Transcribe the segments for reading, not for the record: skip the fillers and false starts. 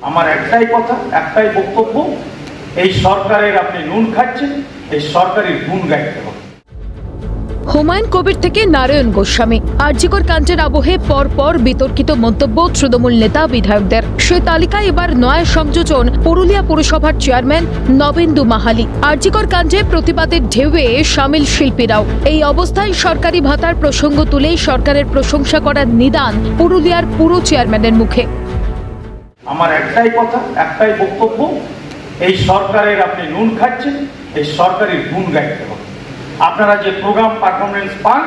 আমার একটাই কথা, একটাই বক্তব্য, এই সরকারের আপনি নুন খাচ্ছেন, এই সরকারের গুণ গাইতে হবে। হুমায়ুন কবির থেকে নারায়ণ গোস্বামী। আরজিকর কাণ্ডের আবহে পরপর বিতর্কিত মন্তব্য তৃণমূল নেতা বিধায়কদের। সে তালিকায় এবার নয়া সংযোজন পুরুলিয়া পুরসভার চেয়ারম্যান নবেন্দু মাহালি। আরজিকর কাণ্ডে প্রতিবাদের ঢেউয়ে সামিল শিল্পীরাও। এই অবস্থায় সরকারি ভাতার প্রসঙ্গ তুলেই সরকারের প্রশংসা করার নিদান পুরুলিয়ার পুরো চেয়ারম্যানের মুখে। আমার একটাই কথা, একটাই বক্তব্য, এই সরকারের আপনি নুন খাচ্ছেন, এই সরকারের গুণ গাইতে হবে। আপনারা যে প্রোগ্রাম পারফরমেন্স পান,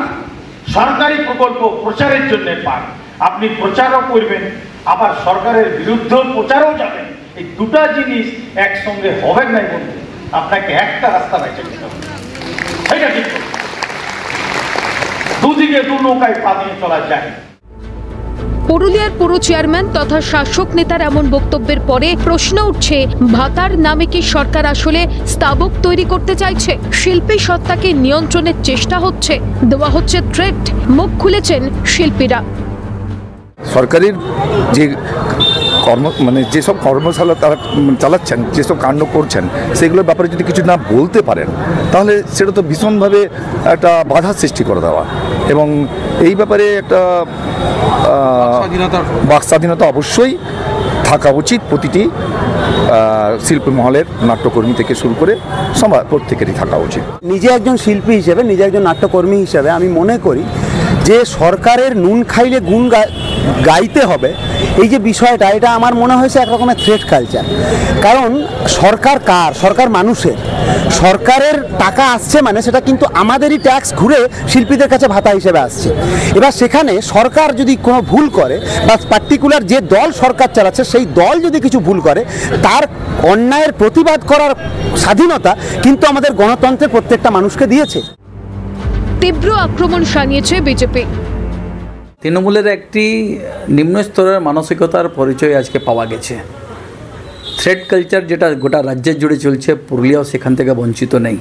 সরকারি প্রকল্প প্রচারের জন্য পান, আপনি প্রচারও করবেন, আবার সরকারের বিরুদ্ধে প্রচারও যাবেন। এই দুটা জিনিস একসঙ্গে হবে নাই বলতে, আপনাকে একটা রাস্তা বেছে নিতে হবে। এটা ঠিক, দুদিকে দু নৌকায় পা দিয়ে চলা যায়। পুরুলিয়ার পুরো চেয়ারম্যান তথা শাসক নেতার এমন বক্তব্যের পরে প্রশ্ন উঠছে, ভাতার নামে কি সরকার আসলে স্তাবক তৈরি করতে চাইছে? শিল্পী সত্তাকে নিয়ন্ত্রণের চেষ্টা হচ্ছে, দেওয়া হচ্ছে থ্রেট। মুখ খুলেছেন শিল্পীরা। সরকারের যে যেসব কর্মশালা তারা চালাচ্ছেন, যেসব কাণ্ড করছেন, সেগুলোর ব্যাপারে যদি কিছু না বলতে পারেন, তাহলে সেটা তো ভীষণভাবে একটা বাধা সৃষ্টি করে দেওয়া। এবং এই ব্যাপারে একটা বাক স্বাধীনতা অবশ্যই থাকা উচিত প্রতিটি শিল্পী মহলের, নাট্যকর্মী থেকে শুরু করে সবার প্রত্যেকেরই থাকা উচিত। নিজে একজন শিল্পী হিসেবে, নিজে একজন নাট্যকর্মী হিসেবে আমি মনে করি যে সরকারের নুন খাইলে গুণ গাইতে হবে, এই যে বিষয়টা, এটা আমার মনে হয়েছে একরকমের থ্রেট কালচার। কারণ সরকার কার? সরকার মানুষের। সরকারের টাকা আসছে মানে সেটা কিন্তু আমাদেরই ট্যাক্স ঘুরে শিল্পীদের কাছে ভাতা হিসেবে আসছে। এবার সেখানে সরকার যদি কোনো ভুল করে, বা পার্টিকুলার যে দল সরকার চালাচ্ছে সেই দল যদি কিছু ভুল করে, তার অন্যায়ের প্রতিবাদ করার স্বাধীনতা কিন্তু আমাদের গণতন্ত্রের প্রত্যেকটা মানুষকে দিয়েছে। তীব্র আক্রমণ শানিয়েছে বিজেপি। তৃণমূলের একটি নিম্ন স্তরের মানসিকতার পরিচয় আজকে পাওয়া গেছে। থ্রেড কালচার যেটা গোটা রাজ্যের জুড়ে চলছে, পুরুলিয়াও সেখান থেকে বঞ্চিত নেই।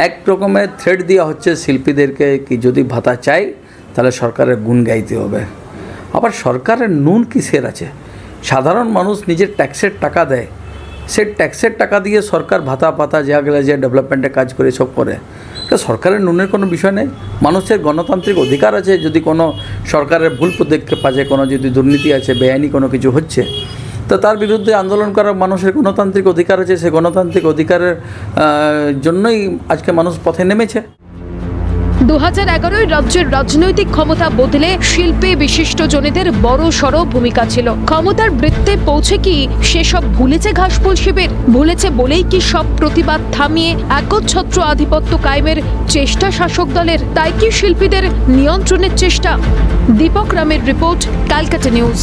এক রকমের থ্রেড দেওয়া হচ্ছে শিল্পীদেরকে কি যদি ভাতা চাই তাহলে সরকারের গুণ গাইতে হবে। আবার সরকারের নুন কিসের আছে? সাধারণ মানুষ নিজের ট্যাক্সের টাকা দেয়, সেই ট্যাক্সের টাকা দিয়ে সরকার ভাতা পাতা যা গেলে যে ডেভেলপমেন্টের কাজ করে সব করে। সরকারের নুনের কোনো বিষয় নেই। মানুষের গণতান্ত্রিক অধিকার আছে, যদি কোনো সরকারের ভুল পদক্ষেপ আছে, কোনো যদি দুর্নীতি আছে, বেআইনি কোনো কিছু হচ্ছে, তো তার বিরুদ্ধে আন্দোলন করার মানুষের গণতান্ত্রিক অধিকার আছে। সেই গণতান্ত্রিক অধিকারের জন্যই আজকে মানুষ পথে নেমেছে। 2011 রাজ্যের রাজনৈতিক ক্ষমতা বদলে শিল্পে বিশিষ্ট জনেদের বড় সড় ভূমিকা ছিল। ক্ষমতার বৃত্তে পৌঁছে কি সেসব ভুলেছে ঘাসফুল শিবির? ভুলেছে বলেই কি সব প্রতিবাদ থামিয়ে একচ্ছত্র আধিপত্য কায়েমের চেষ্টা শাসক দলের? তাই কি শিল্পীদের নিয়ন্ত্রণের চেষ্টা? দীপক রামের রিপোর্ট, ক্যালকাটা নিউজ।